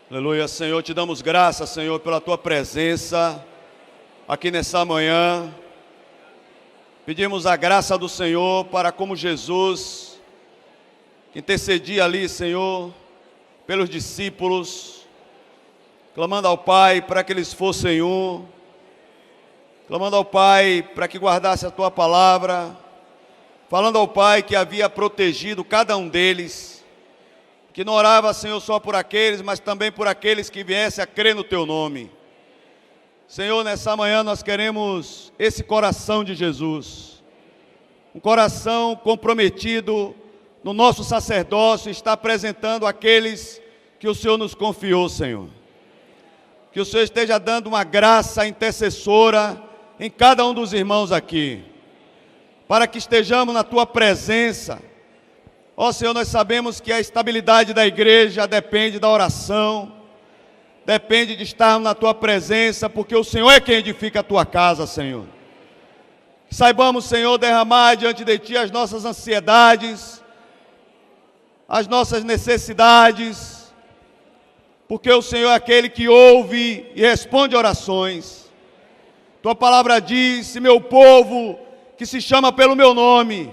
Aleluia, Senhor, te damos graças, Senhor, pela tua presença aqui nessa manhã. Pedimos a graça do Senhor para, como Jesus intercedia ali, Senhor, pelos discípulos, clamando ao Pai para que eles fossem um, clamando ao Pai para que guardasse a tua palavra, falando ao Pai que havia protegido cada um deles, que não orava, Senhor, só por aqueles, mas também por aqueles que viessem a crer no teu nome. Senhor, nessa manhã nós queremos esse coração de Jesus, um coração comprometido no nosso sacerdócio, está apresentando aqueles que o Senhor nos confiou, Senhor. Que o Senhor esteja dando uma graça intercessora em cada um dos irmãos aqui, para que estejamos na tua presença. Ó Senhor, nós sabemos que a estabilidade da igreja depende da oração, depende de estarmos na tua presença, porque o Senhor é quem edifica a tua casa, Senhor. Que saibamos, Senhor, derramar diante de ti as nossas ansiedades, as nossas necessidades, porque o Senhor é aquele que ouve e responde orações. Tua palavra diz: se meu povo, que se chama pelo meu nome,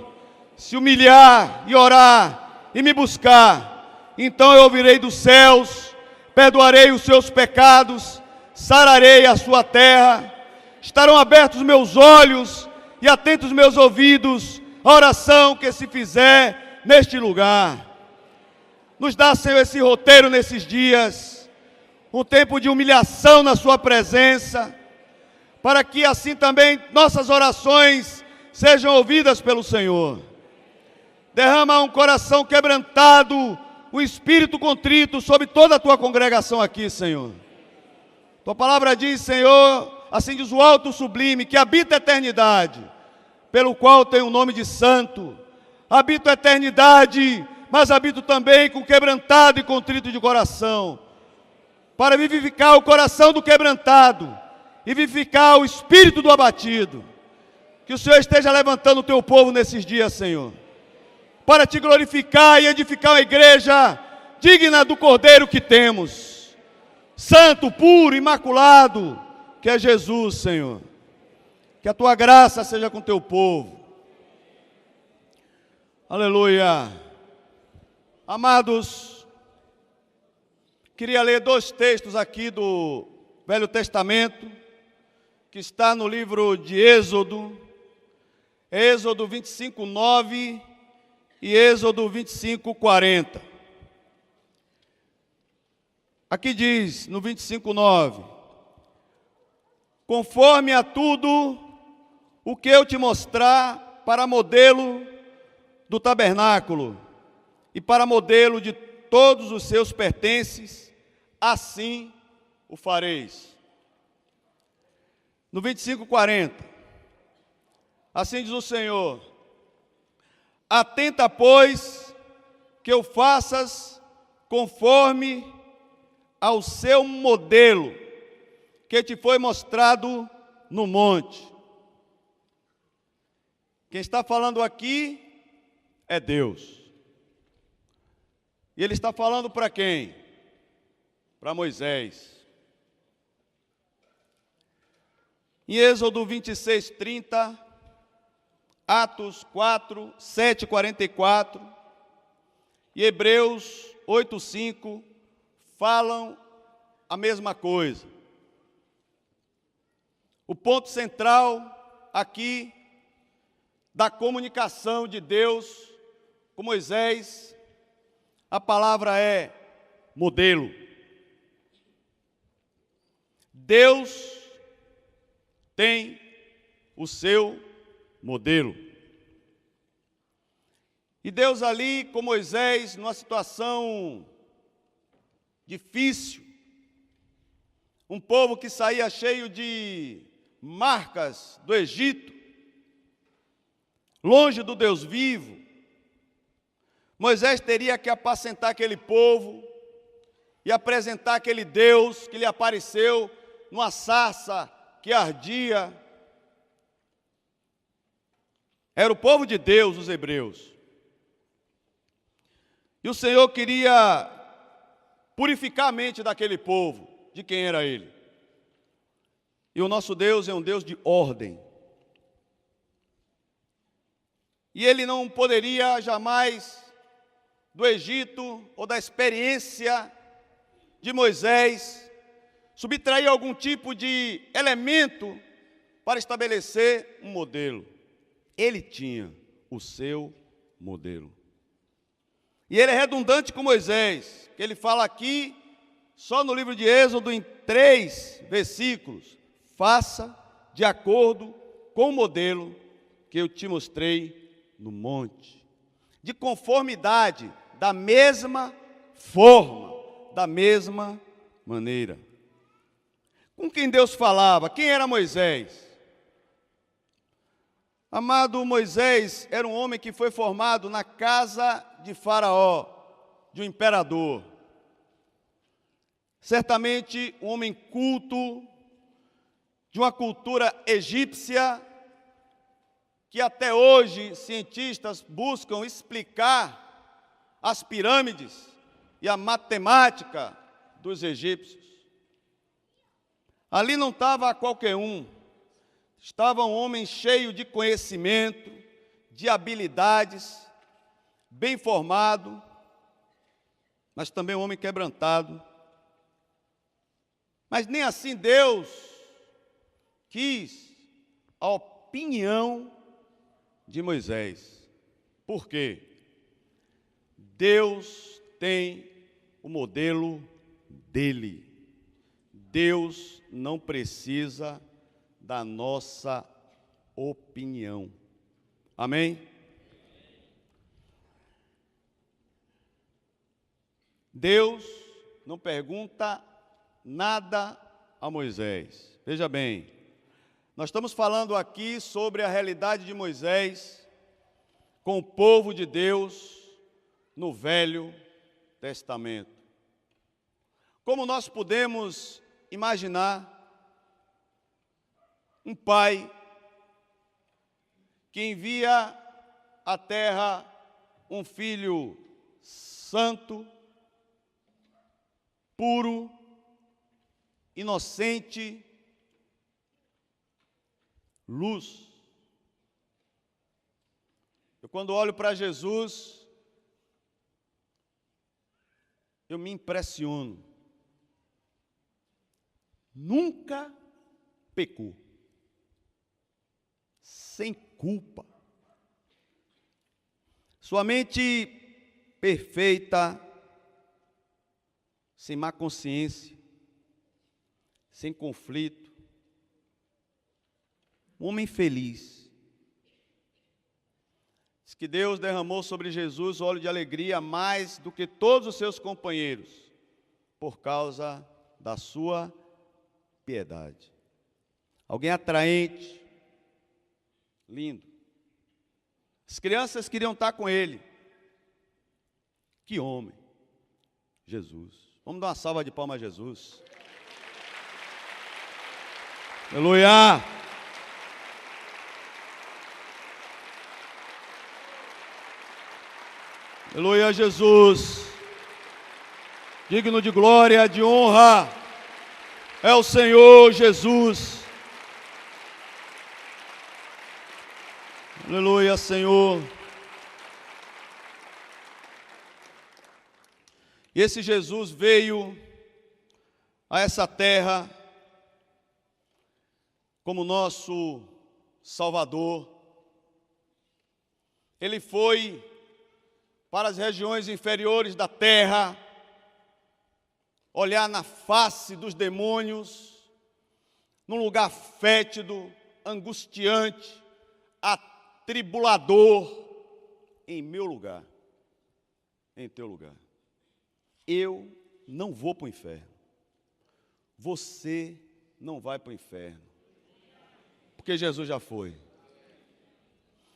se humilhar e orar e me buscar, então eu ouvirei dos céus, perdoarei os seus pecados, sararei a sua terra, estarão abertos os meus olhos e atentos os meus ouvidos à oração que se fizer neste lugar. Nos dá, Senhor, esse roteiro nesses dias, um tempo de humilhação na sua presença, para que assim também nossas orações sejam ouvidas pelo Senhor. Derrama um coração quebrantado, um espírito contrito sobre toda a tua congregação aqui, Senhor. Tua palavra diz, Senhor, assim diz o alto sublime, que habita a eternidade, pelo qual tem o nome de santo. Habito a eternidade, mas habito também com quebrantado e contrito de coração, para vivificar o coração do quebrantado e vivificar o espírito do abatido. Que o Senhor esteja levantando o teu povo nesses dias, Senhor, para te glorificar e edificar uma igreja digna do Cordeiro que temos, santo, puro, imaculado, que é Jesus, Senhor. Que a tua graça seja com o teu povo. Aleluia. Amados, queria ler dois textos aqui do Velho Testamento, que está no livro de Êxodo, Êxodo 25, 9 e Êxodo 25, 40. Aqui diz, no 25, 9: conforme a tudo o que eu te mostrar para modelo do tabernáculo e para modelo de todos os seus pertences, assim o fareis. No 25, 40, assim diz o Senhor: atenta, pois, que eu faças conforme ao seu modelo, que te foi mostrado no monte. Quem está falando aqui é Deus. E Ele está falando para quem? Para Moisés. Em Êxodo 26, 30, Atos 4, 7, 44 e Hebreus 8, 5 falam a mesma coisa. O ponto central aqui da comunicação de Deus com Moisés, a palavra é modelo. Deus tem o seu modelo. E Deus ali com Moisés, numa situação difícil, um povo que saía cheio de marcas do Egito, longe do Deus vivo, Moisés teria que apacentar aquele povo e apresentar aquele Deus que lhe apareceu numa sarça que ardia. Era o povo de Deus, os hebreus. E o Senhor queria purificar a mente daquele povo, de quem era ele. E o nosso Deus é um Deus de ordem. E ele não poderia jamais, do Egito ou da experiência de Moisés, subtrair algum tipo de elemento para estabelecer um modelo. Ele tinha o seu modelo. E ele é redundante com Moisés, que ele fala aqui, só no livro de Êxodo, em 3 versículos: faça de acordo com o modelo que eu te mostrei no monte, de conformidade, da mesma forma, da mesma maneira. Com quem Deus falava? Quem era Moisés? Amado, Moisés era um homem que foi formado na casa de Faraó, de um imperador. Certamente um homem culto, de uma cultura egípcia, que até hoje cientistas buscam explicar as pirâmides e a matemática dos egípcios. Ali não estava qualquer um, estava um homem cheio de conhecimento, de habilidades, bem formado, mas também um homem quebrantado. Mas nem assim Deus quis a opinião de Moisés. Por quê? Deus tem o modelo dele. Deus não precisa da nossa opinião. Amém? Deus não pergunta nada a Moisés. Veja bem, nós estamos falando aqui sobre a realidade de Moisés com o povo de Deus no Velho Testamento. Como nós podemos imaginar um pai que envia à terra um filho santo, puro, inocente, luz. Eu, quando olho para Jesus, eu me impressiono. Nunca pecou, sem culpa. Sua mente perfeita, sem má consciência, sem conflito. Um homem feliz. Diz que Deus derramou sobre Jesus óleo de alegria mais do que todos os seus companheiros, por causa da sua piedade. Alguém atraente, lindo. As crianças queriam estar com ele. Que homem, Jesus. Vamos dar uma salva de palmas a Jesus. Aleluia. Aleluia, Jesus. Digno de glória, de honra, é o Senhor Jesus. Aleluia, Senhor. E esse Jesus veio a essa terra como nosso Salvador. Ele foi para as regiões inferiores da terra, olhar na face dos demônios, num lugar fétido, angustiante, atribulador, em meu lugar, em teu lugar. Eu não vou para o inferno. Você não vai para o inferno. Porque Jesus já foi.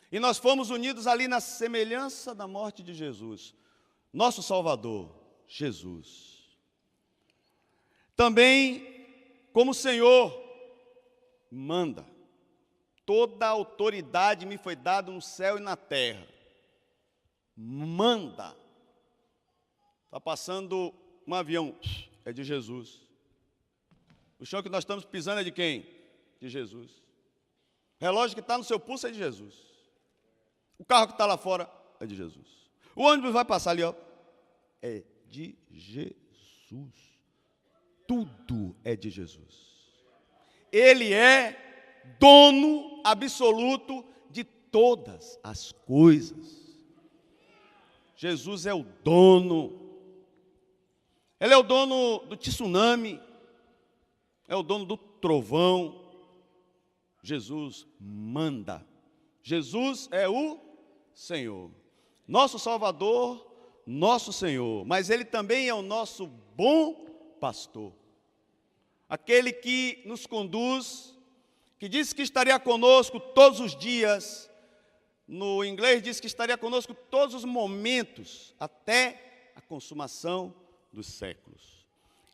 E nós fomos unidos ali na semelhança da morte de Jesus. Nosso Salvador, Jesus. Também, como o Senhor manda. Toda a autoridade me foi dada no céu e na terra. Manda. Está passando um avião é de Jesus. O chão que nós estamos pisando é de quem? De Jesus. O relógio que está no seu pulso é de Jesus. O carro que está lá fora é de Jesus. O ônibus vai passar ali, ó, é de Jesus. Tudo é de Jesus. Ele é dono absoluto de todas as coisas. Jesus é o dono. Ele é o dono do tsunami. É o dono do trovão. Jesus manda. Jesus é o Senhor. Nosso Salvador, nosso Senhor. Mas Ele também é o nosso bom pastor. Aquele que nos conduz, que disse que estaria conosco todos os dias. No inglês diz que estaria conosco todos os momentos, até a consumação dos séculos.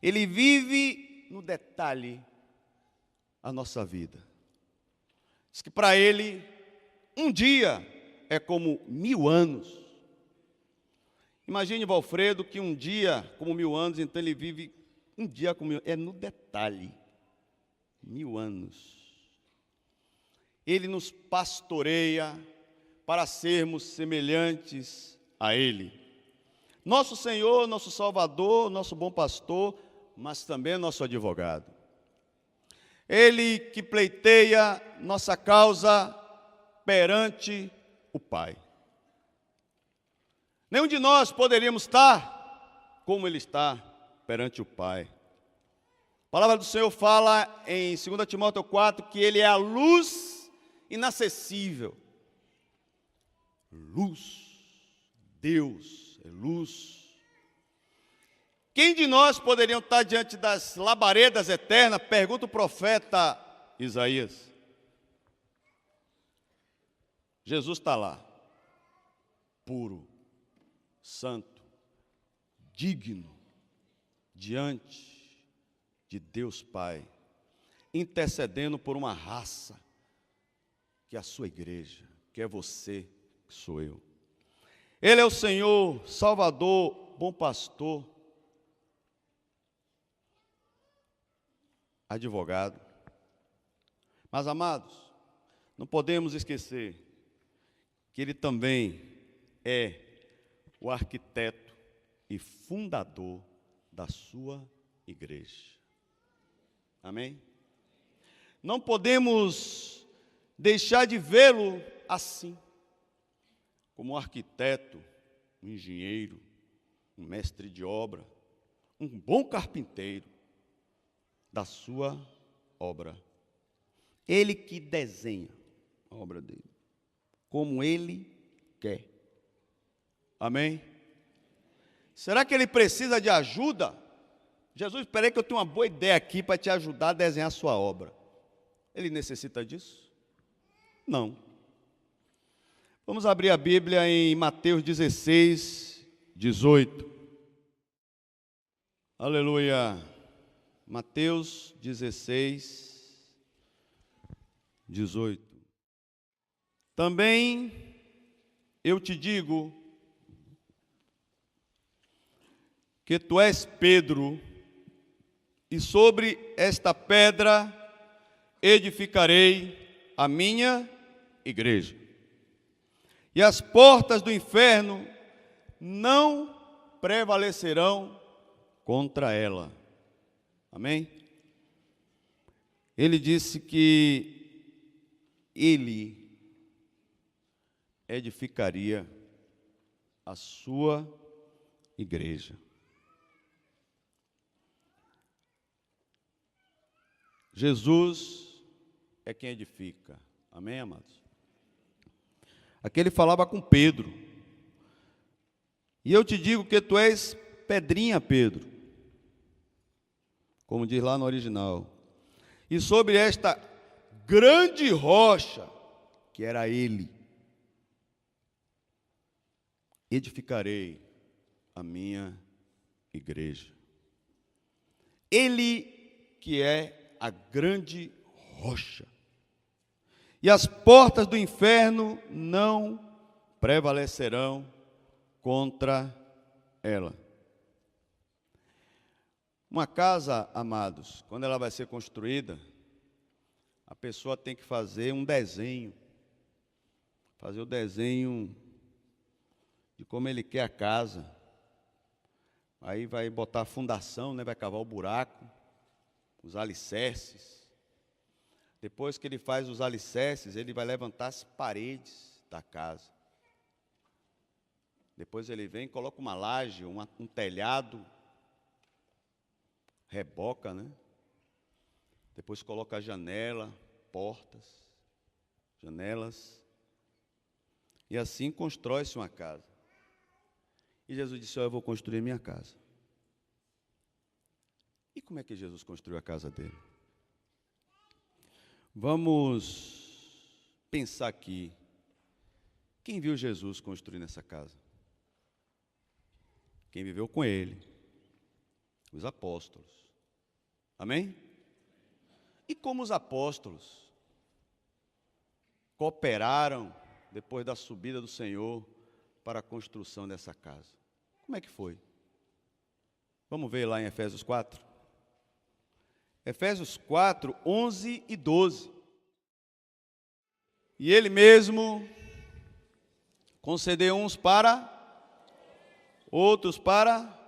Ele vive no detalhe a nossa vida. Diz que para Ele, um dia é como 1000 anos. Imagine Valfredo que um dia como 1000 anos, então ele vive um dia como 1000 anos. É no detalhe, 1000 anos. Ele nos pastoreia para sermos semelhantes a Ele. Nosso Senhor, nosso Salvador, nosso bom pastor, mas também nosso advogado. Ele que pleiteia nossa causa perante o Pai. Nenhum de nós poderíamos estar como Ele está perante o Pai. A palavra do Senhor fala em 2 Timóteo 4 que Ele é a luz inacessível. Luz. Deus é luz. Quem de nós poderia estar diante das labaredas eternas? Pergunta o profeta Isaías. Jesus está lá, puro, santo, digno, diante de Deus Pai, intercedendo por uma raça, que é a sua igreja, que é você, que sou eu. Ele é o Senhor, Salvador, bom pastor, advogado. Mas, amados, não podemos esquecer que Ele também é o arquiteto e fundador da sua igreja. Amém? Não podemos deixar de vê-lo assim, como um arquiteto, um engenheiro, um mestre de obra, um bom carpinteiro da sua obra. Ele que desenha a obra dele, como Ele quer. Amém? Será que ele precisa de ajuda? Jesus, espera aí que eu tenho uma boa ideia aqui para te ajudar a desenhar a sua obra. Ele necessita disso? Não. Vamos abrir a Bíblia em Mateus 16, 18. Aleluia. Mateus 16, 18. Também eu te digo que tu és Pedro, e sobre esta pedra edificarei a minha igreja. E as portas do inferno não prevalecerão contra ela. Amém? Ele disse que Ele edificaria a sua igreja. Jesus é quem edifica. Amém, amados? Aqui ele falava com Pedro. E eu te digo que tu és pedrinha, Pedro. Como diz lá no original. E sobre esta grande rocha, que era ele, edificarei a minha igreja. Ele que é a grande rocha. E as portas do inferno não prevalecerão contra ela. Uma casa, amados, quando ela vai ser construída, a pessoa tem que fazer um desenho. Fazer o desenho de como ele quer a casa. Aí vai botar a fundação, né? Vai cavar o buraco, os alicerces. Depois que ele faz os alicerces, ele vai levantar as paredes da casa. Depois ele vem e coloca uma laje, um telhado, reboca, né? Depois coloca a janela, portas, janelas. E assim constrói-se uma casa. E Jesus disse: eu vou construir minha casa. E como é que Jesus construiu a casa dele? Vamos pensar aqui. Quem viu Jesus construindo essa casa? Quem viveu com ele? Os apóstolos. Amém? E como os apóstolos cooperaram depois da subida do Senhor para a construção dessa casa? Como é que foi? Vamos ver lá em Efésios 4. Efésios 4, 11 e 12. E ele mesmo concedeu uns para, outros para,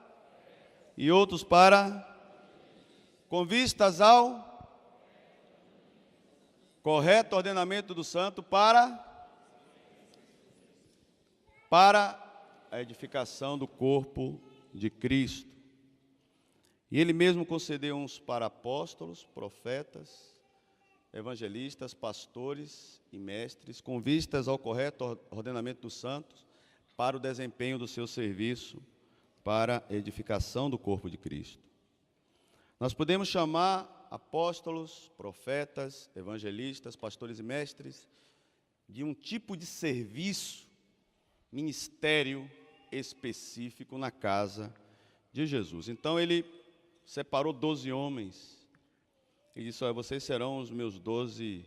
e outros para, com vistas ao correto ordenamento do santo, para a edificação do corpo de Cristo. E ele mesmo concedeu uns para apóstolos, profetas, evangelistas, pastores e mestres, com vistas ao correto ordenamento dos santos, para o desempenho do seu serviço, para a edificação do corpo de Cristo. Nós podemos chamar apóstolos, profetas, evangelistas, pastores e mestres de um tipo de serviço, ministério específico na casa de Jesus. Então ele separou 12 homens e disse: olha, vocês serão os meus 12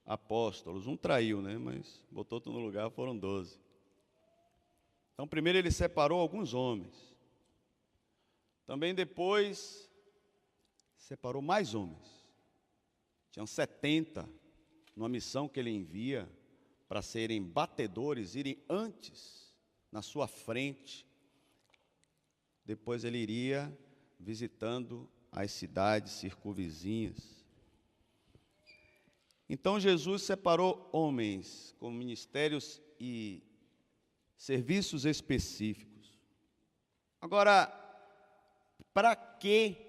apóstolos. Um traiu, né? Mas botou outro no lugar, foram 12. Então primeiro ele separou alguns homens. Também depois separou mais homens. Tinham 70 numa missão que ele envia para serem batedores, irem antes, na sua frente. Depois ele iria visitando as cidades circunvizinhas. Então Jesus separou homens com ministérios e serviços específicos. Agora, para que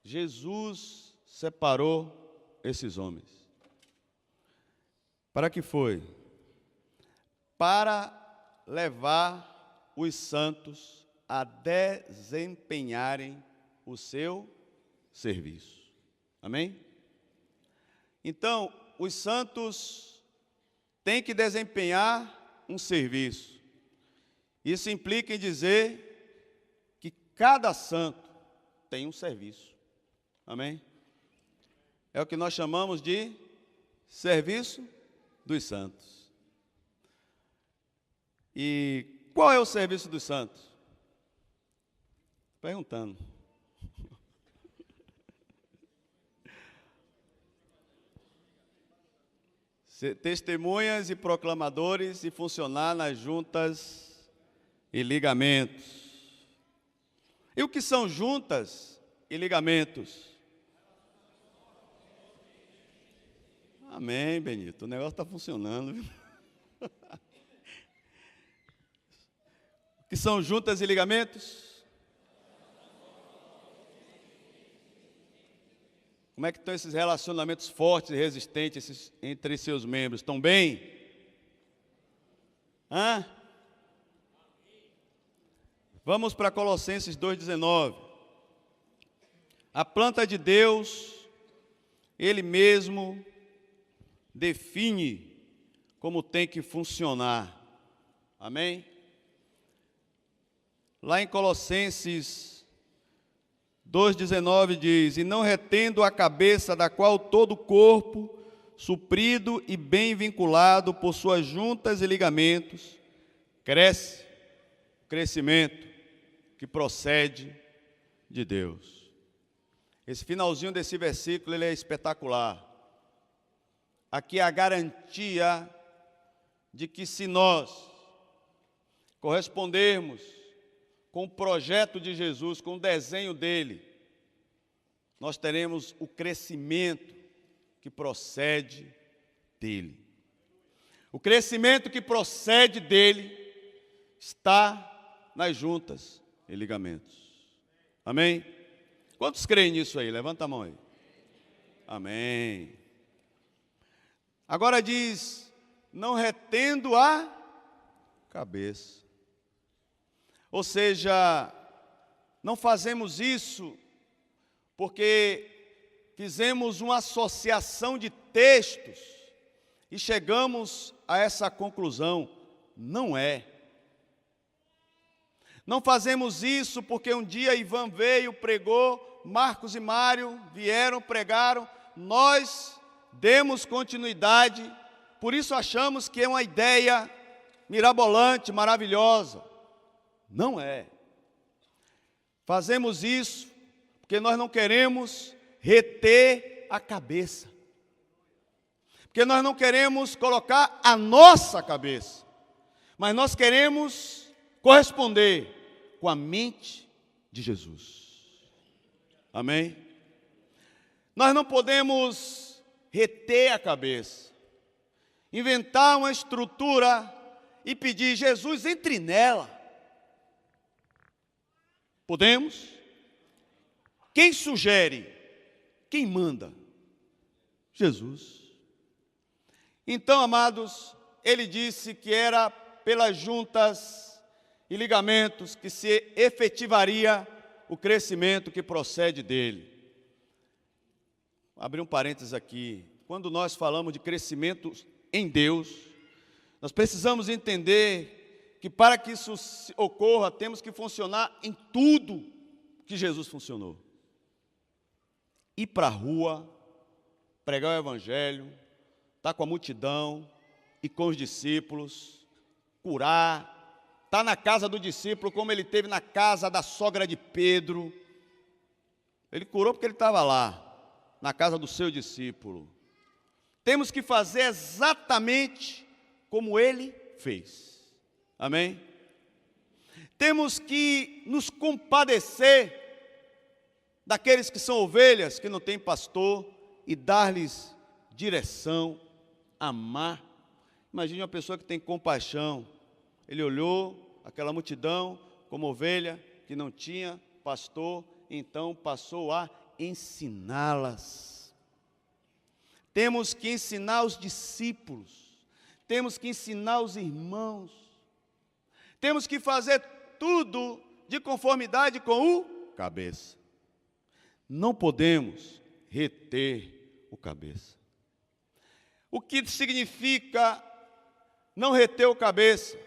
Jesus separou esses homens? Para que foi? Para levar os santos a desempenharem o seu serviço. Amém? Então, os santos têm que desempenhar um serviço. Isso implica em dizer que cada santo tem um serviço. Amém? É o que nós chamamos de serviço dos santos. E qual é o serviço dos santos? Perguntando. Ser testemunhas e proclamadores e funcionar nas juntas e ligamentos. E o que são juntas e ligamentos? Amém, Benito. O negócio está funcionando. O que são juntas e ligamentos? Como é que estão esses relacionamentos fortes e resistentes entre seus membros? Estão bem? Hã? Vamos para Colossenses 2,19. A planta de Deus, Ele mesmo define como tem que funcionar. Amém? Lá em Colossenses 2,19 diz: e não retendo a cabeça, da qual todo o corpo, suprido e bem vinculado por suas juntas e ligamentos, cresce, crescimento que procede de Deus. Esse finalzinho desse versículo, ele é espetacular. Aqui é a garantia de que se nós correspondermos com o projeto de Jesus, com o desenho dele, nós teremos o crescimento que procede dele. O crescimento que procede dele está nas juntas e ligamentos. Amém? Quantos creem nisso aí? Levanta a mão aí. Amém. Agora diz, não retendo a cabeça. Ou seja, não fazemos isso porque fizemos uma associação de textos e chegamos a essa conclusão. Não é. Não fazemos isso porque um dia Ivan veio, pregou, Marcos e Mário vieram, pregaram, nós demos continuidade, por isso achamos que é uma ideia mirabolante, maravilhosa. Não é. Fazemos isso porque nós não queremos reter a cabeça. Porque nós não queremos colocar a nossa cabeça, mas nós queremos corresponder com a mente de Jesus. Amém? Nós não podemos reter a cabeça, inventar uma estrutura e pedir, Jesus, entre nela. Podemos? Quem sugere? Quem manda? Jesus. Então, amados, ele disse que era pelas juntas e ligamentos que se efetivaria o crescimento que procede dele. Vou abrir um parênteses aqui. Quando nós falamos de crescimento em Deus, nós precisamos entender que para que isso ocorra, temos que funcionar em tudo que Jesus funcionou. Ir para a rua, pregar o evangelho, estar com a multidão e com os discípulos, curar, estar na casa do discípulo como ele teve na casa da sogra de Pedro. Ele curou porque ele estava lá, na casa do seu discípulo. Temos que fazer exatamente como ele fez. Amém? Temos que nos compadecer daqueles que são ovelhas, que não têm pastor, e dar-lhes direção, amar. Imagine uma pessoa que tem compaixão. Ele olhou aquela multidão como ovelha que não tinha pastor, então passou a ensiná-las. Temos que ensinar os discípulos, temos que ensinar os irmãos, temos que fazer tudo de conformidade com o cabeça. Não podemos reter o cabeça. O que significa não reter o cabeça?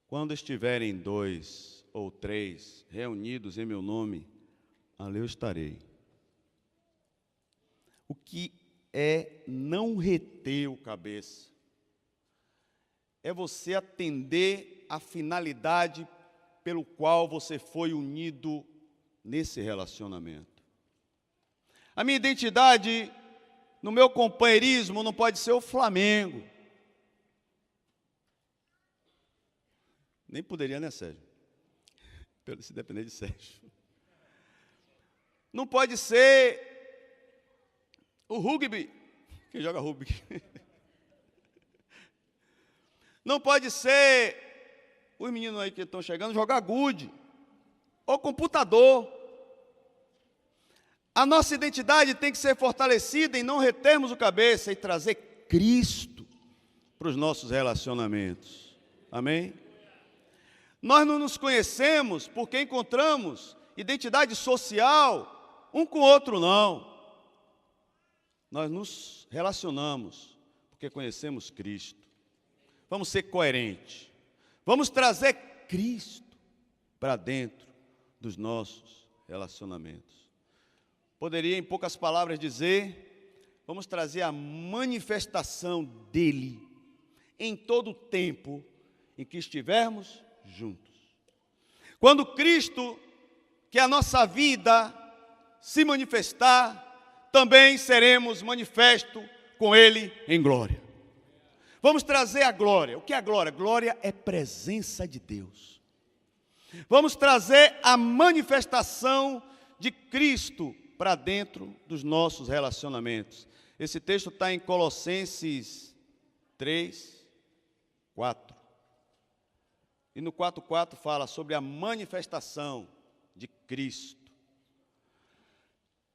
Quando estiverem 2 ou 3 reunidos em meu nome, ali eu estarei. O que é não reter o cabeça? É você atender a finalidade pelo qual você foi unido nesse relacionamento. A minha identidade no meu companheirismo não pode ser o Flamengo. Nem poderia, né, Sérgio? Se depender de Sérgio. Não pode ser o rugby. Quem joga rugby? Não pode ser os meninos aí que estão chegando jogar gude ou computador. A nossa identidade tem que ser fortalecida em não retermos o cabeça e trazer Cristo para os nossos relacionamentos. Amém? Nós não nos conhecemos porque encontramos identidade social um com o outro, não. Nós nos relacionamos porque conhecemos Cristo. Vamos ser coerentes. Vamos trazer Cristo para dentro dos nossos relacionamentos. Poderia, em poucas palavras, dizer, vamos trazer a manifestação dele em todo o tempo em que estivermos juntos. Quando Cristo, que é a nossa vida, se manifestar, também seremos manifestos com Ele em glória. Vamos trazer a glória. O que é a glória? Glória é presença de Deus. Vamos trazer a manifestação de Cristo para dentro dos nossos relacionamentos. Esse texto está em Colossenses 3, 4. E no 4:4 fala sobre a manifestação de Cristo.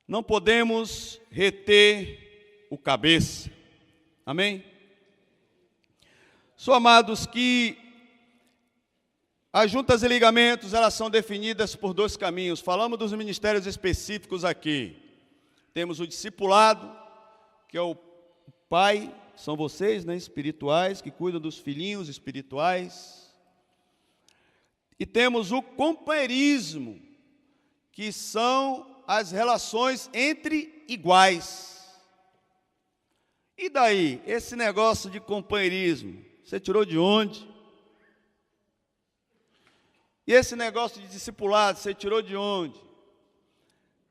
Não podemos reter o cabeça. Amém? Só, amados, que as juntas e ligamentos, elas são definidas por dois caminhos. Falamos dos ministérios específicos aqui. Temos o discipulado, que é o pai, são vocês, né, espirituais, que cuidam dos filhinhos espirituais. E temos o companheirismo, que são as relações entre iguais. E daí, esse negócio de companheirismo, você tirou de onde? E esse negócio de discipulado, você tirou de onde?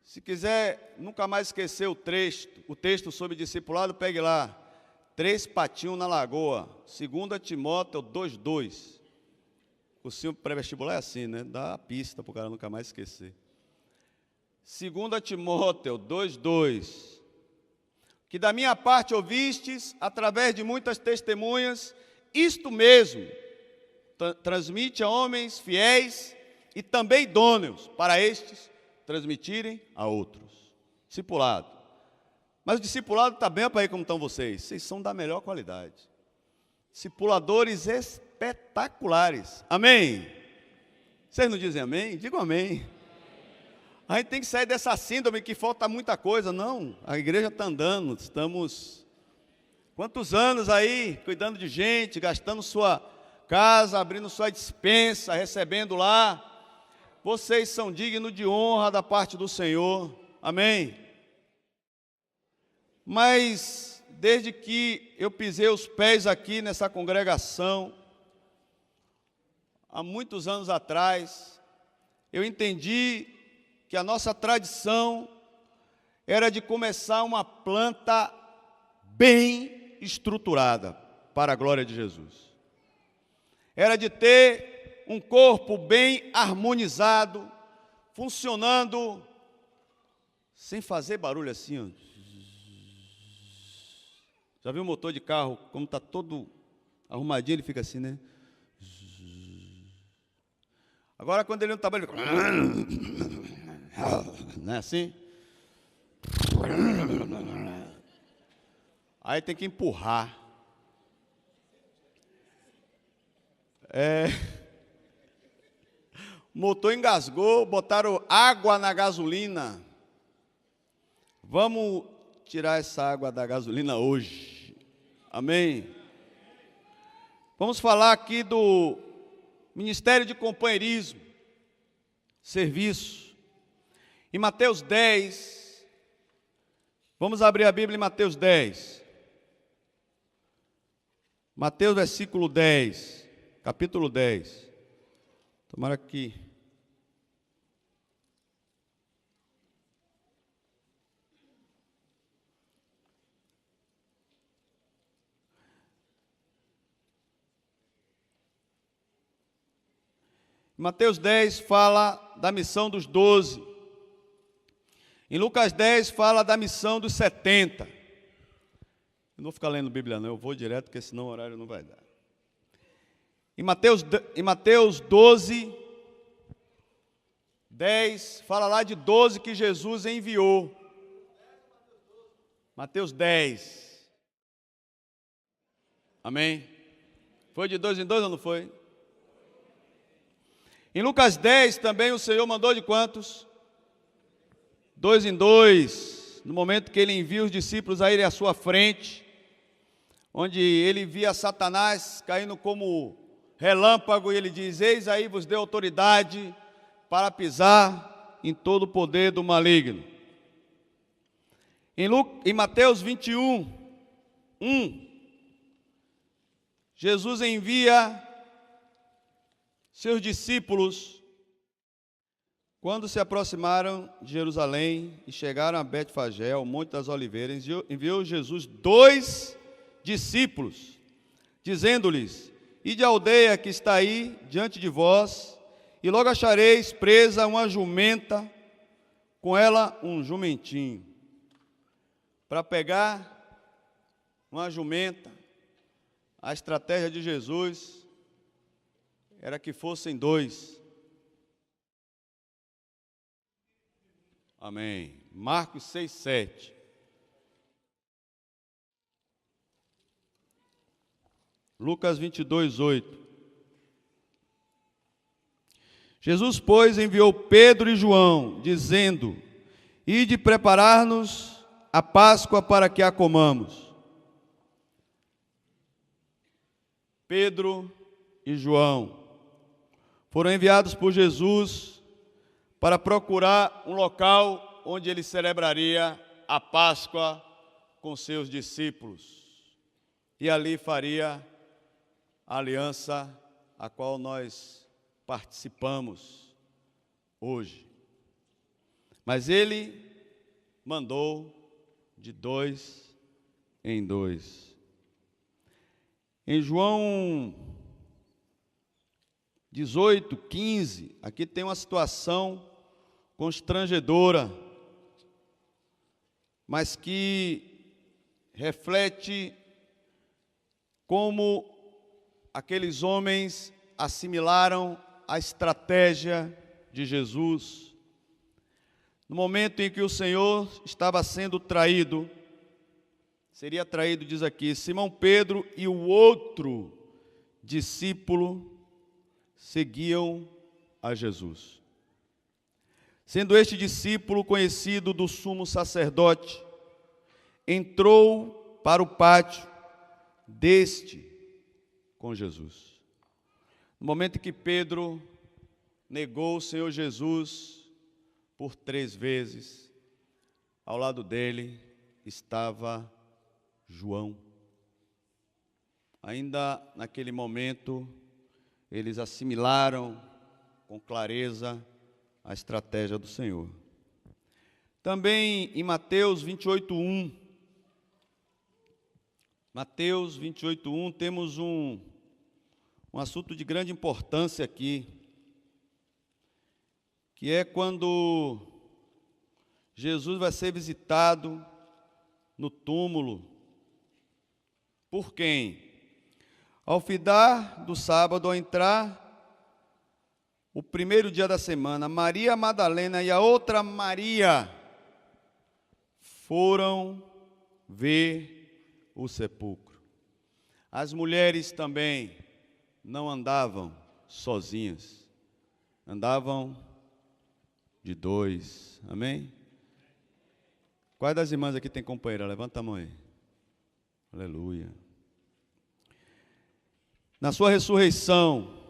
Se quiser nunca mais esquecer o texto sobre discipulado, pegue lá. 3 patinhos na lagoa, 2 Timóteo 2:2. O cursinho pré-vestibular é assim, né? Dá a pista para o cara nunca mais esquecer. 2 Timóteo 2:2. Que da minha parte ouvistes, através de muitas testemunhas, isto mesmo, transmite a homens fiéis e também idôneos, para estes transmitirem a outros. Discipulado. Mas o discipulado está bem para aí como estão vocês. Vocês são da melhor qualidade. Discipuladores espetaculares. Amém? Vocês não dizem amém? Digam amém. A gente tem que sair dessa síndrome que falta muita coisa. Não, a igreja está andando. Estamos, quantos anos aí, cuidando de gente, gastando sua casa, abrindo sua despensa, recebendo lá. Vocês são dignos de honra da parte do Senhor. Amém? Mas, desde que eu pisei os pés aqui nessa congregação, há muitos anos atrás, eu entendi que a nossa tradição era de começar uma planta bem estruturada para a glória de Jesus. Era de ter um corpo bem harmonizado, funcionando, sem fazer barulho assim, ó. Já viu o motor de carro, como está todo arrumadinho, ele fica assim, né? Agora, quando ele não está bem, ele não é assim? Aí tem que empurrar. O motor engasgou, botaram água na gasolina. Vamos tirar essa água da gasolina hoje. Amém? Vamos falar aqui do Ministério de Companheirismo, Serviço. Em Mateus 10, vamos abrir a Bíblia em Mateus 10. Mateus versículo 10, capítulo 10. Tomara que... Mateus 10 fala da missão dos 12. Em Lucas 10 fala da missão dos 70. Eu não vou ficar lendo Bíblia não, eu vou direto, porque senão o horário não vai dar. Em Mateus 12, 10, fala lá de 12 que Jesus enviou. Mateus 10. Amém? Foi de 2 em 2 ou não foi? Em Lucas 10 também o Senhor mandou de quantos? 2 em 2, no momento que ele envia os discípulos a irem à sua frente, onde ele via Satanás caindo como relâmpago, e ele diz: eis aí vos deu autoridade para pisar em todo o poder do maligno. Em Mateus 21, 1, Jesus envia seus discípulos Quando se aproximaram de Jerusalém e chegaram a Betfagé, ao Monte das Oliveiras, enviou Jesus 2 discípulos, dizendo-lhes: ide à aldeia que está aí diante de vós, e logo achareis presa uma jumenta, com ela um jumentinho. Para pegar uma jumenta, a estratégia de Jesus era que fossem 2. Amém. Marcos 6:7. Lucas 22:8. Jesus, pois, enviou Pedro e João, dizendo: ide preparar-nos a Páscoa para que a comamos. Pedro e João foram enviados por Jesus para procurar um local onde ele celebraria a Páscoa com seus discípulos. E ali faria a aliança a qual nós participamos hoje. Mas ele mandou de 2 em 2. Em João 18:15, aqui tem uma situação constrangedora, mas que reflete como aqueles homens assimilaram a estratégia de Jesus. No momento em que o Senhor estava sendo traído, seria traído, diz aqui, Simão Pedro e o outro discípulo seguiam a Jesus. Sendo este discípulo conhecido do sumo sacerdote, entrou para o pátio deste com Jesus. No momento em que Pedro negou o Senhor Jesus por 3 vezes, ao lado dele estava João. Ainda naquele momento, eles assimilaram com clareza a estratégia do Senhor. Também em Mateus 28:1, Mateus 28:1, temos um assunto de grande importância aqui, que é quando Jesus vai ser visitado no túmulo. Por quem? Ao findar do sábado, ao entrar o primeiro dia da semana, Maria Madalena e a outra Maria foram ver o sepulcro. As mulheres também não andavam sozinhas, andavam de 2, amém? Quais das irmãs aqui tem companheira? Levanta a mão aí. Aleluia. Na sua ressurreição,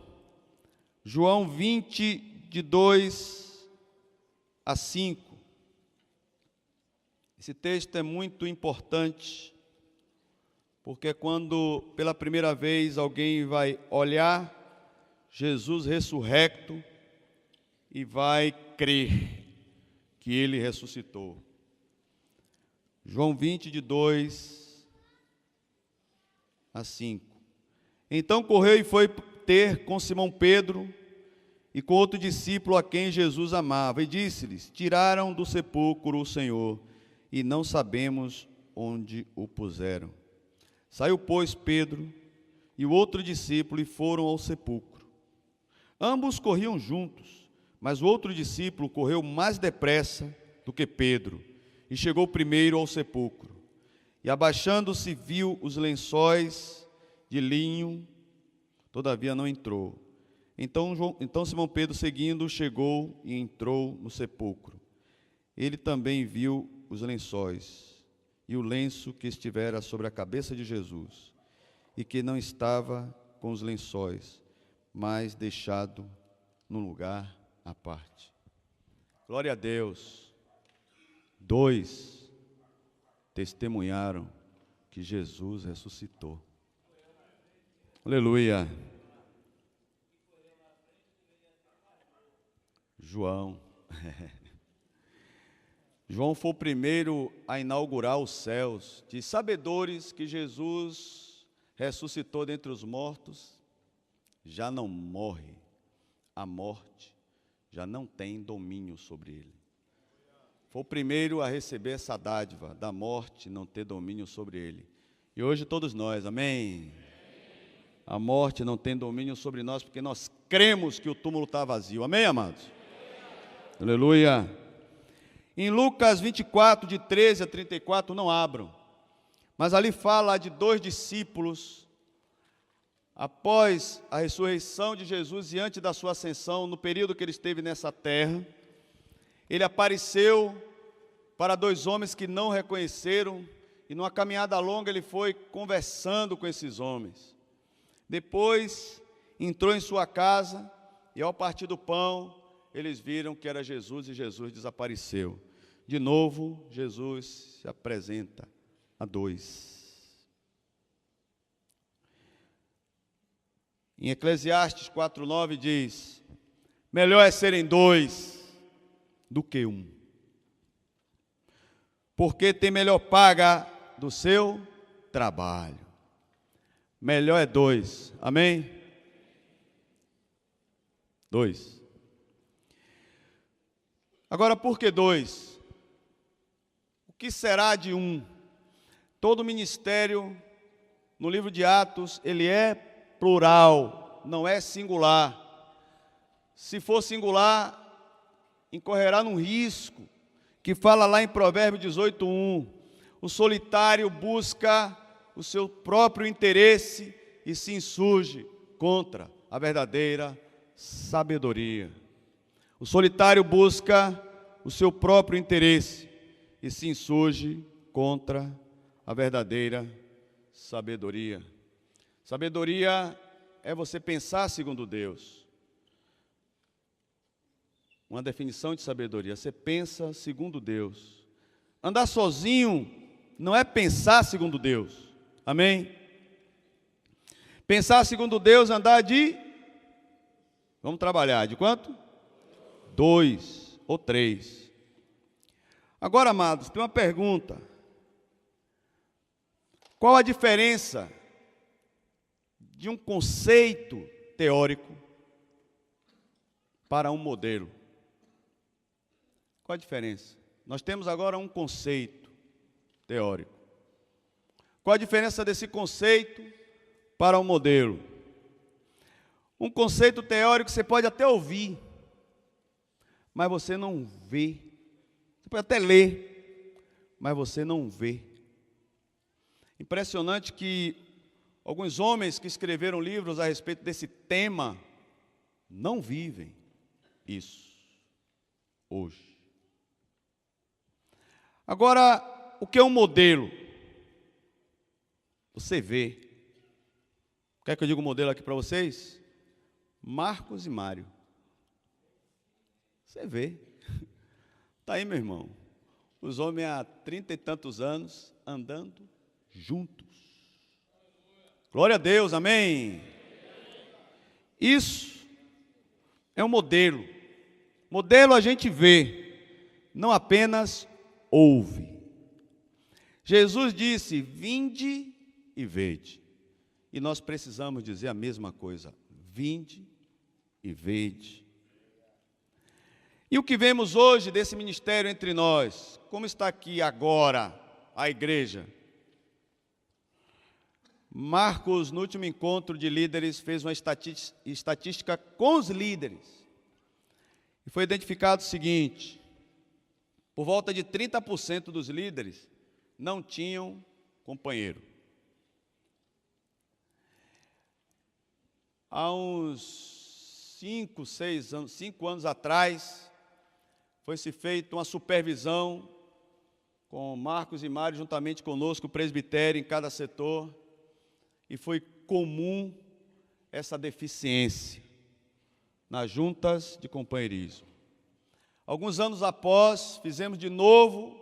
João 20, de 2 a 5. Esse texto é muito importante, porque quando pela primeira vez alguém vai olhar Jesus ressurrecto e vai crer que ele ressuscitou. João 20, de 2 a 5. Então correu e foi ter com Simão Pedro e com outro discípulo a quem Jesus amava, e disse-lhes: tiraram do sepulcro o Senhor, e não sabemos onde o puseram. Saiu, pois, Pedro e o outro discípulo e foram ao sepulcro. Ambos corriam juntos, mas o outro discípulo correu mais depressa do que Pedro, e chegou primeiro ao sepulcro. E abaixando-se viu os lençóis de linho, todavia não entrou. Então Simão Pedro, seguindo, chegou e entrou no sepulcro. Ele também viu os lençóis e o lenço que estivera sobre a cabeça de Jesus, e que não estava com os lençóis, mas deixado num lugar à parte. Glória a Deus. 2 testemunharam que Jesus ressuscitou. Aleluia. João. João foi o primeiro a inaugurar os céus, de sabedores que Jesus ressuscitou dentre os mortos, já não morre, a morte já não tem domínio sobre ele. Foi o primeiro a receber essa dádiva da morte não ter domínio sobre ele. E hoje todos nós, amém? A morte não tem domínio sobre nós, porque nós cremos que o túmulo está vazio, amém, amados? Aleluia! Em Lucas 24, de 13 a 34, não abram, mas ali fala de 2 discípulos, após a ressurreição de Jesus, diante da sua ascensão, no período que ele esteve nessa terra, ele apareceu para 2 homens que não reconheceram, e numa caminhada longa ele foi conversando com esses homens. Depois entrou em sua casa, e ao partir do pão, eles viram que era Jesus, e Jesus desapareceu. De novo, Jesus se apresenta a 2. Em Eclesiastes 4:9 diz: melhor é serem 2 do que 1, porque tem melhor paga do seu trabalho. Melhor é 2, amém? 2. Agora, por que 2? O que será de 1? Todo ministério, no livro de Atos, ele é plural, não é singular. Se for singular, incorrerá num risco, que fala lá em Provérbios 18:1. O solitário busca o seu próprio interesse e se insurge contra a verdadeira sabedoria. O solitário busca o seu próprio interesse e se insurge contra a verdadeira sabedoria. Sabedoria é você pensar segundo Deus. Uma definição de sabedoria: você pensa segundo Deus. Andar sozinho não é pensar segundo Deus, amém? Pensar segundo Deus, andar de, vamos trabalhar, de quanto? 2 ou 3. Agora, amados, tem uma pergunta: qual a diferença de um conceito teórico para um modelo? Qual a diferença? Nós temos agora um conceito teórico. Qual a diferença desse conceito para um modelo? Um conceito teórico você pode até ouvir, mas você não vê. Você pode até ler, mas você não vê. Impressionante que alguns homens que escreveram livros a respeito desse tema não vivem isso hoje. Agora, o que é um modelo? Você vê. Quer que eu diga um modelo aqui para vocês? Marcos e Mário. Você vê. Está aí, meu irmão. Os homens há 30 e tantos anos andando juntos. Glória a Deus, amém? Isso é um modelo. Modelo a gente vê, não apenas ouve. Jesus disse: vinde e vede. E nós precisamos dizer a mesma coisa: vinde e vede. E o que vemos hoje desse ministério entre nós? Como está aqui agora a igreja? Marcos, no último encontro de líderes, fez uma estatística com os líderes. E foi identificado o seguinte: por volta de 30% dos líderes não tinham companheiro. Há uns 5 anos atrás, foi-se feita uma supervisão com Marcos e Mário, juntamente conosco, o presbitério em cada setor, e foi comum essa deficiência nas juntas de companheirismo. Alguns anos após, fizemos de novo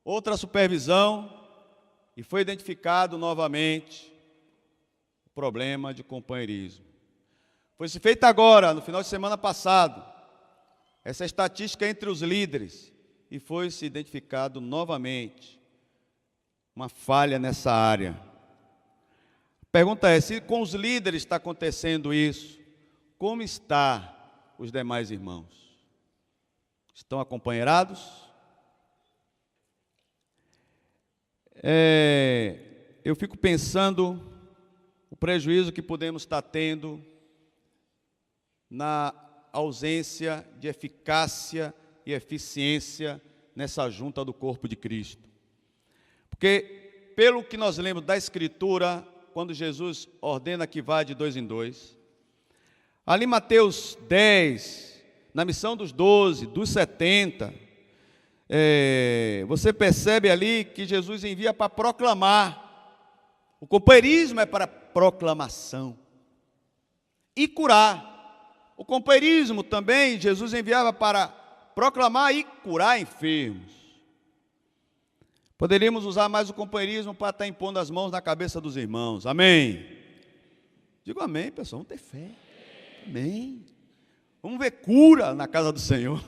outra supervisão e foi identificado novamente o problema de companheirismo. Foi-se feita agora, no final de semana passado, essa estatística entre os líderes, e foi se identificado novamente uma falha nessa área. A pergunta é, se com os líderes está acontecendo isso, como está os demais irmãos? Estão acompanhados? Eu fico pensando o prejuízo que podemos estar tendo na ausência de eficácia e eficiência nessa junta do corpo de Cristo. Porque, pelo que nós lemos da Escritura, quando Jesus ordena que vá de 2 em 2, ali em Mateus 10, na missão dos 12, dos 70, você percebe ali que Jesus envia para proclamar. O companheirismo é para proclamação e curar. O companheirismo também Jesus enviava para proclamar e curar enfermos. Poderíamos usar mais o companheirismo para estar impondo as mãos na cabeça dos irmãos. Amém? Digo amém, pessoal, vamos ter fé. Amém. Vamos ver cura na casa do Senhor.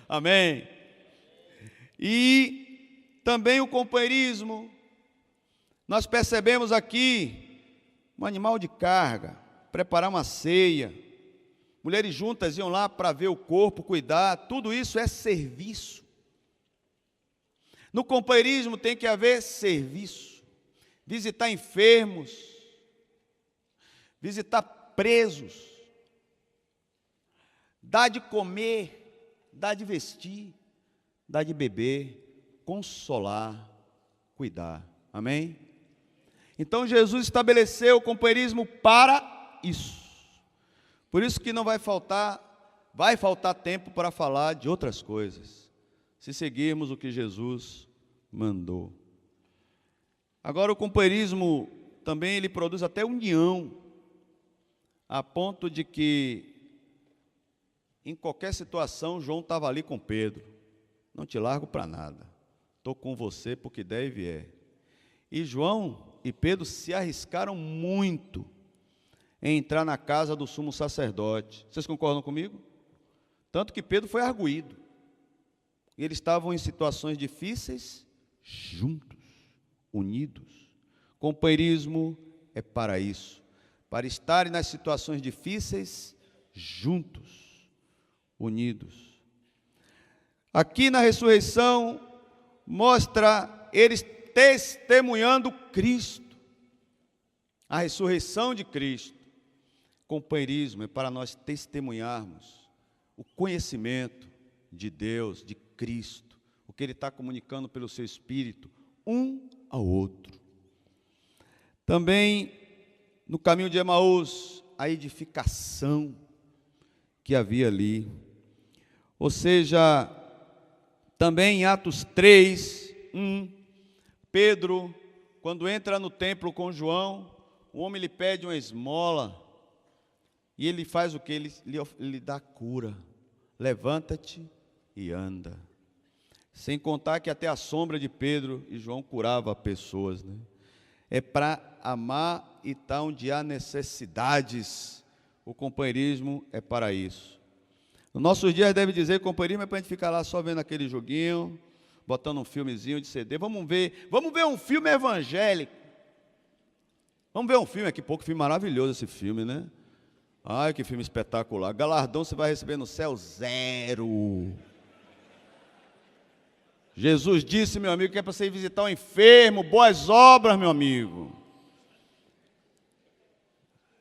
Amém. E também o companheirismo, nós percebemos aqui um animal de carga, preparar uma ceia, mulheres juntas iam lá para ver o corpo, cuidar, tudo isso é serviço. No companheirismo tem que haver serviço, visitar enfermos, visitar presos, dar de comer, dar de vestir, dar de beber, consolar, cuidar. Amém? Então Jesus estabeleceu o companheirismo para isso. Por isso que não vai faltar tempo para falar de outras coisas, se seguirmos o que Jesus mandou. Agora o companheirismo também ele produz até união, a ponto de que em qualquer situação João estava ali com Pedro. Não te largo para nada, estou com você porque der e vier. E João e Pedro se arriscaram muito em entrar na casa do sumo sacerdote. Vocês concordam comigo? Tanto que Pedro foi arguido. E eles estavam em situações difíceis, juntos, unidos. Companheirismo é para isso, para estarem nas situações difíceis, juntos, unidos. Aqui na ressurreição, mostra eles testemunhando Cristo, a ressurreição de Cristo. Companheirismo é para nós testemunharmos o conhecimento de Deus, de Cristo, o que Ele está comunicando pelo seu Espírito, um ao outro. Também, no caminho de Emaús, a edificação que havia ali. Ou seja, também em Atos 3, 1, Pedro, quando entra no templo com João, o homem lhe pede uma esmola, e ele faz o que? Ele lhe dá cura. Levanta-te e anda. Sem contar que até a sombra de Pedro e João curava pessoas, né? É para amar e estar onde há necessidades. O companheirismo é para isso. Nos nossos dias deve dizer que o companheirismo é para a gente ficar lá só vendo aquele joguinho, botando um filmezinho de CD. Vamos ver um filme evangélico. Vamos ver um filme aqui, pouco filme maravilhoso esse filme, né? Ai, que filme espetacular. Galardão você vai receber no céu 0. Jesus disse, meu amigo, que é para você ir visitar um enfermo, boas obras, meu amigo.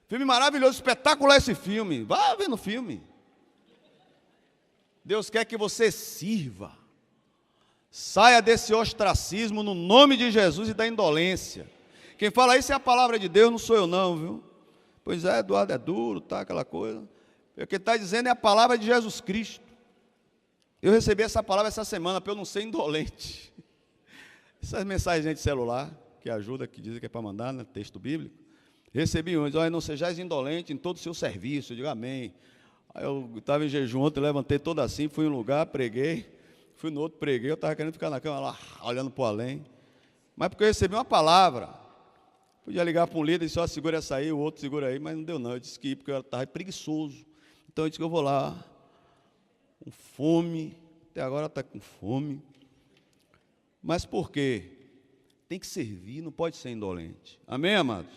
Filme maravilhoso, espetacular esse filme. Vá ver no filme. Deus quer que você sirva. Saia desse ostracismo no nome de Jesus e da indolência. Quem fala isso é a palavra de Deus, não sou eu não, viu? Pois é, Eduardo é duro, tá, aquela coisa. O que está dizendo é a palavra de Jesus Cristo. Eu recebi essa palavra essa semana, para eu não ser indolente. Essas mensagens de celular, que ajuda, que dizem que é para mandar, né, texto bíblico. Recebi um, olha, não sejais indolente em todo o seu serviço. Eu digo amém. Aí eu estava em jejum ontem, levantei todo assim, fui em um lugar, preguei. Fui no outro, preguei, eu estava querendo ficar na cama lá, olhando para o além. Mas porque eu recebi uma palavra. Podia ligar para um líder e disse, ó, segura essa aí, o outro segura aí, mas não deu não. Eu disse que ia porque eu estava preguiçoso. Então eu disse que eu vou lá. com fome, até agora está com fome. Mas por quê? Tem que servir, não pode ser indolente. Amém, amados?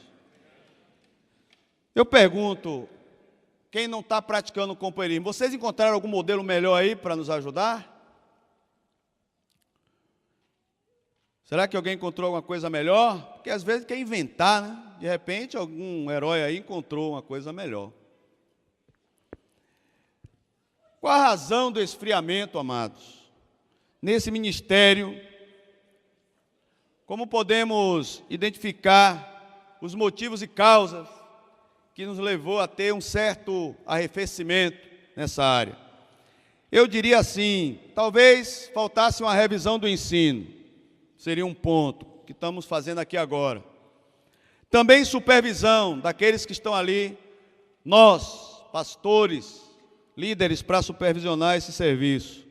Eu pergunto, quem não está praticando o companheirismo, vocês encontraram algum modelo melhor aí para nos ajudar? Será que alguém encontrou alguma coisa melhor? Porque às vezes quer inventar, né? De repente algum herói aí encontrou uma coisa melhor. Qual a razão do esfriamento, amados? Nesse ministério, como podemos identificar os motivos e causas que nos levou a ter um certo arrefecimento nessa área? Eu diria assim, talvez faltasse uma revisão do ensino, seria um ponto que estamos fazendo aqui agora. Também supervisão daqueles que estão ali, nós, pastores, líderes, para supervisionar esse serviço.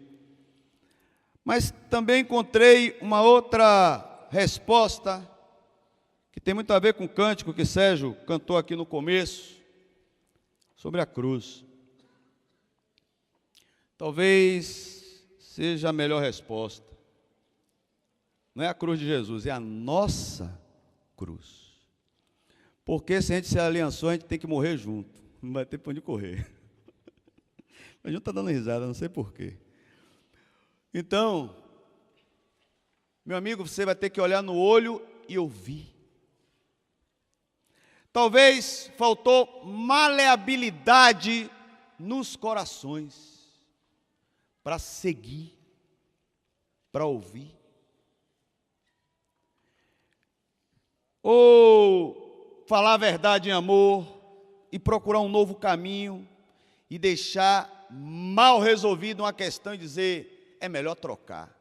Mas também encontrei uma outra resposta, que tem muito a ver com o cântico que Sérgio cantou aqui no começo, sobre a cruz. Talvez seja a melhor resposta. Não é a cruz de Jesus, é a nossa cruz. Porque se a gente se aliançou, a gente tem que morrer junto. Não vai ter para onde correr. A gente está dando risada, não sei porquê. Então, meu amigo, você vai ter que olhar no olho e ouvir. Talvez faltou maleabilidade nos corações para seguir, para ouvir. Ou falar a verdade em amor e procurar um novo caminho e deixar mal resolvido uma questão e dizer, é melhor trocar.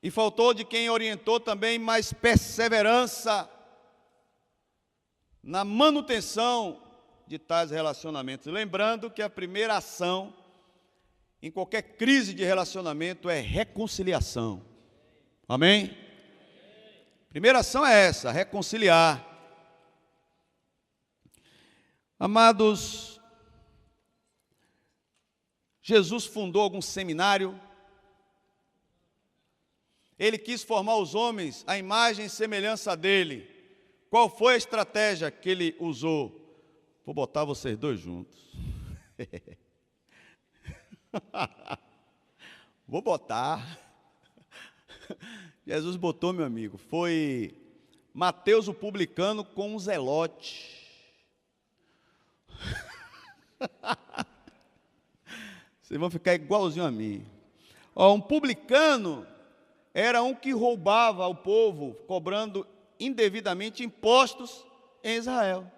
E faltou de quem orientou também mais perseverança na manutenção de tais relacionamentos. Lembrando que a primeira ação em qualquer crise de relacionamento é reconciliação. Amém? Primeira ação é essa, reconciliar. Amados, Jesus fundou algum seminário? Ele quis formar os homens à imagem e semelhança dele. Qual foi a estratégia que ele usou? Vou botar vocês dois juntos. Vou botar. Jesus botou, meu amigo, foi Mateus o publicano com um zelote. Vocês vão ficar igualzinho a mim. Um publicano era um que roubava ao povo, cobrando indevidamente impostos em Israel.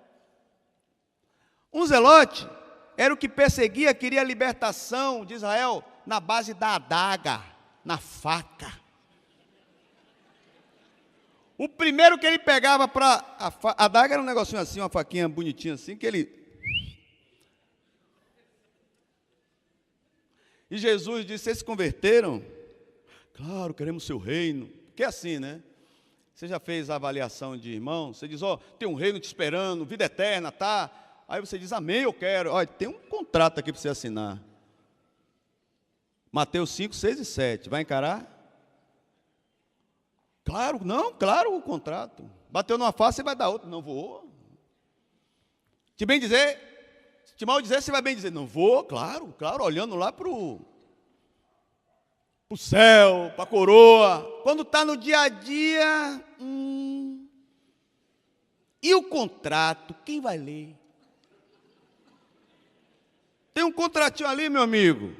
Um zelote era o que perseguia, queria a libertação de Israel na base da adaga, na faca. O primeiro que ele pegava para a adaga era um negocinho assim, uma faquinha bonitinha assim, que ele... E Jesus disse, vocês se converteram? Claro, queremos seu reino. Porque é assim, né? Você já fez a avaliação de irmão? Você diz, tem um reino te esperando, vida eterna, tá? Aí você diz, amém, eu quero. Olha, tem um contrato aqui para você assinar. Mateus 5, 6 e 7. Vai encarar? Claro, não, claro o contrato. Bateu numa face, você vai dar outra. Não vou. Te bem dizer, te mal dizer, você vai bem dizer. Não vou, claro, olhando lá para o céu, para a coroa. Quando está no dia a dia, e o contrato, quem vai ler? Tem um contratinho ali, meu amigo.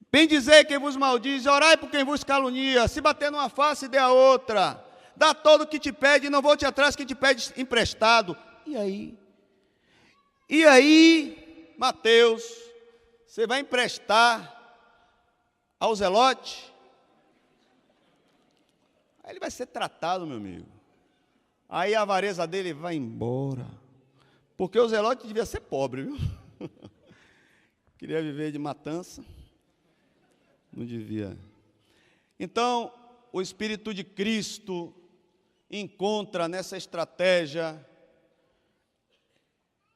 Bem dizer quem vos maldiz, orai por quem vos calunia, se bater numa face, dê a outra. Dá todo o que te pede, não volte atrás que te pede emprestado. E aí? E aí, Mateus, você vai emprestar ao zelote? Aí ele vai ser tratado, meu amigo. Aí a avareza dele vai embora. Porque o zelote devia ser pobre, viu? Queria viver de matança. Não devia. Então, o Espírito de Cristo encontra nessa estratégia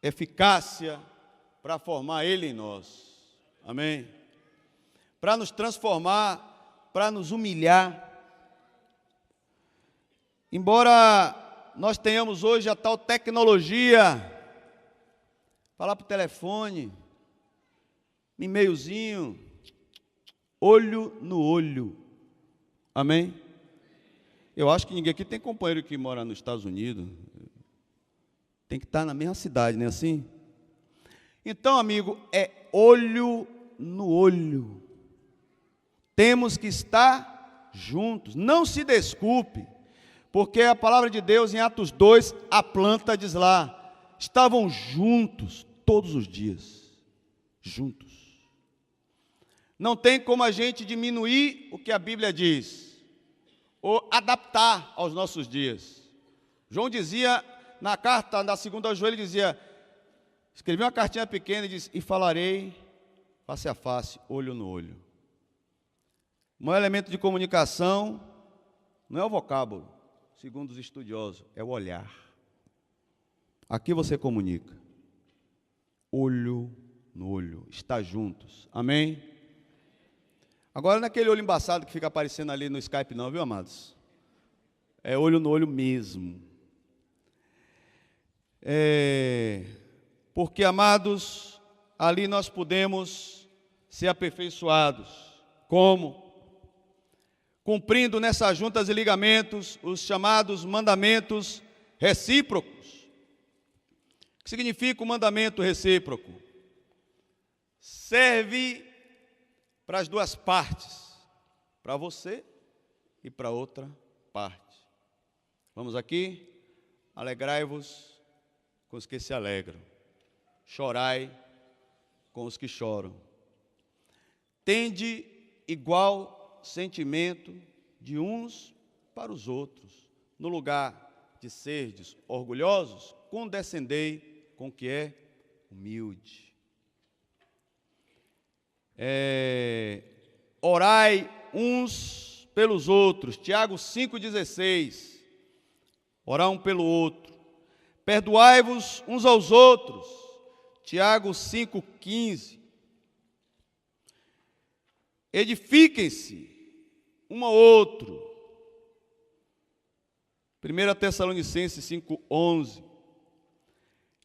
eficácia para formar Ele em nós. Amém? Para nos transformar, para nos humilhar. Embora nós tenhamos hoje a tal tecnologia, falar por telefone, e-mailzinho, olho no olho. Amém? Eu acho que ninguém aqui tem companheiro que mora nos Estados Unidos. Tem que estar na mesma cidade, não é assim? Então, amigo, é olho no olho. Temos que estar juntos. Não se desculpe, porque a palavra de Deus em Atos 2, a planta diz lá, estavam juntos todos os dias. Juntos. Não tem como a gente diminuir o que a Bíblia diz, ou adaptar aos nossos dias. João dizia, na carta, na segunda aos Joelhos, ele dizia, escreveu uma cartinha pequena e disse, e falarei face a face, olho no olho. O maior elemento de comunicação não é o vocábulo, segundo os estudiosos, é o olhar. Aqui você comunica, olho no olho, está juntos, amém? Agora não é aquele olho embaçado que fica aparecendo ali no Skype não, viu, amados? É olho no olho mesmo. Porque, amados, ali nós podemos ser aperfeiçoados. Como? Cumprindo nessas juntas e ligamentos os chamados mandamentos recíprocos. O que significa o mandamento recíproco? Serve para as duas partes, para você e para outra parte. Vamos aqui? Alegrai-vos com os que se alegram, chorai com os que choram. Tende igual sentimento de uns para os outros. No lugar de serdes orgulhosos, condescendei com o que é humilde. Orai uns pelos outros, Tiago 5,16, orar um pelo outro, perdoai-vos uns aos outros, Tiago 5,15, edifiquem-se um ao outro, 1 Tessalonicenses 5,11,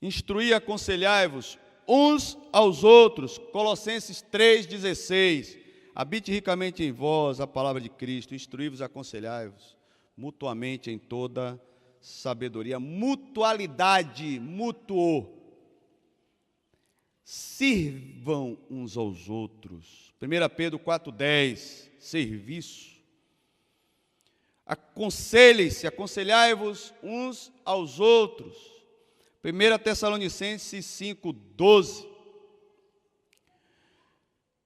instruí e aconselhai-vos uns aos outros, Colossenses 3,16, habite ricamente em vós a palavra de Cristo, instruí-vos e aconselhai-vos mutuamente em toda sabedoria, mutualidade, mútuo, sirvam uns aos outros, 1 Pedro 4,10, serviço, aconselhem-se, aconselhai-vos uns aos outros, 1 Tessalonicenses 5,12.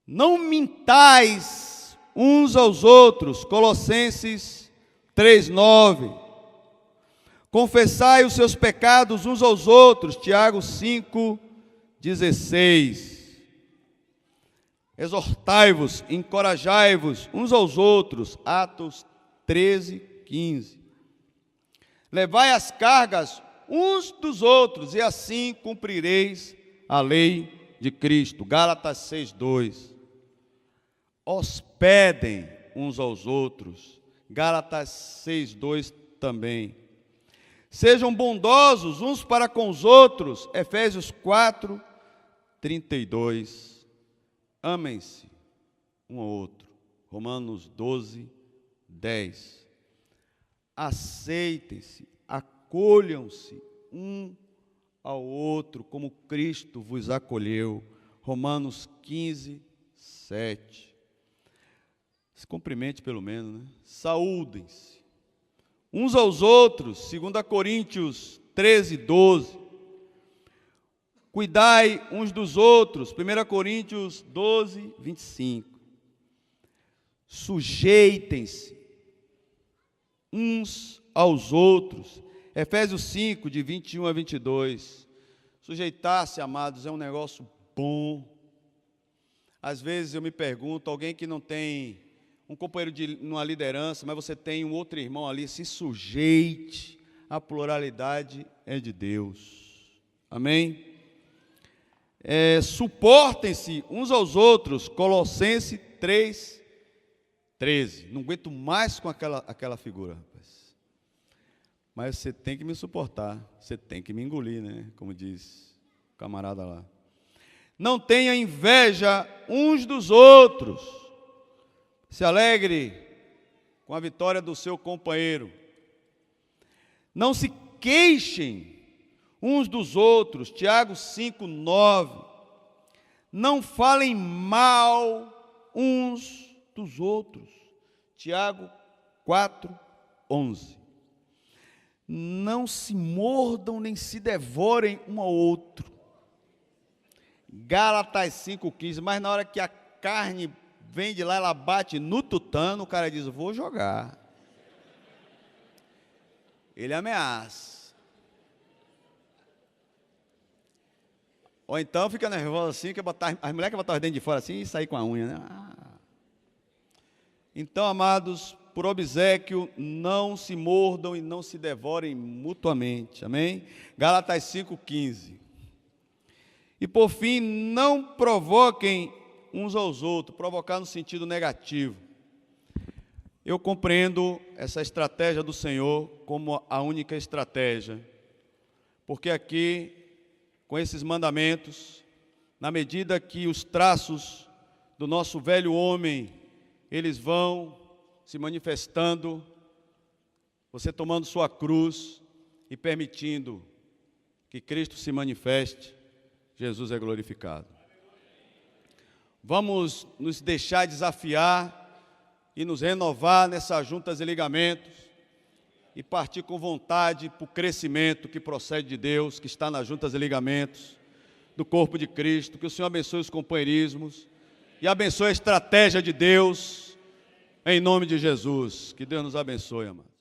Não mintais uns aos outros, Colossenses 3,9. Confessai os seus pecados uns aos outros, Tiago 5,16. Exortai-vos, encorajai-vos uns aos outros, Atos 13,15. Levai as cargas uns dos outros, e assim cumprireis a lei de Cristo. Gálatas 6,2. Hospedem uns aos outros. Gálatas 6,2 também. Sejam bondosos uns para com os outros. Efésios 4:32. Amem-se um ao outro. Romanos 12:10. Aceitem-se, acolham-se um ao outro, como Cristo vos acolheu. Romanos 15:7. Se cumprimente pelo menos, né? Saúdem-se uns aos outros, 2 Coríntios 13:12. Cuidai uns dos outros, 1 Coríntios 12:25. Sujeitem-se uns aos outros, Efésios 5, de 21 a 22. Sujeitar-se, amados, é um negócio bom. Às vezes eu me pergunto, alguém que não tem um companheiro de uma liderança, mas você tem um outro irmão ali, se sujeite. A pluralidade é de Deus. Amém? Suportem-se uns aos outros, Colossenses 3:13. Não aguento mais com aquela figura, rapaz. Mas você tem que me suportar, você tem que me engolir, né? Como diz o camarada lá. Não tenha inveja uns dos outros. Se alegre com a vitória do seu companheiro. Não se queixem uns dos outros, Tiago 5:9. Não falem mal uns dos outros, Tiago 4:11. Não se mordam nem se devorem um ao outro, Gálatas 5:15. Mas na hora que a carne vem de lá, ela bate no tutano, o cara diz: vou jogar. Ele ameaça. Ou então fica nervoso assim, que as mulheres que botam os dentes de fora assim e sair com a unha, né? Então, amados, por obséquio, não se mordam e não se devorem mutuamente. Amém? Gálatas 5:15. E por fim, não provoquem uns aos outros, provocar no sentido negativo. Eu compreendo essa estratégia do Senhor como a única estratégia, porque aqui, com esses mandamentos, na medida que os traços do nosso velho homem, eles vão se manifestando, você tomando sua cruz e permitindo que Cristo se manifeste, Jesus é glorificado. Vamos nos deixar desafiar e nos renovar nessas juntas e ligamentos e partir com vontade para o crescimento que procede de Deus, que está nas juntas e ligamentos do corpo de Cristo. Que o Senhor abençoe os companheirismos e abençoe a estratégia de Deus, em nome de Jesus. Que Deus nos abençoe, amado.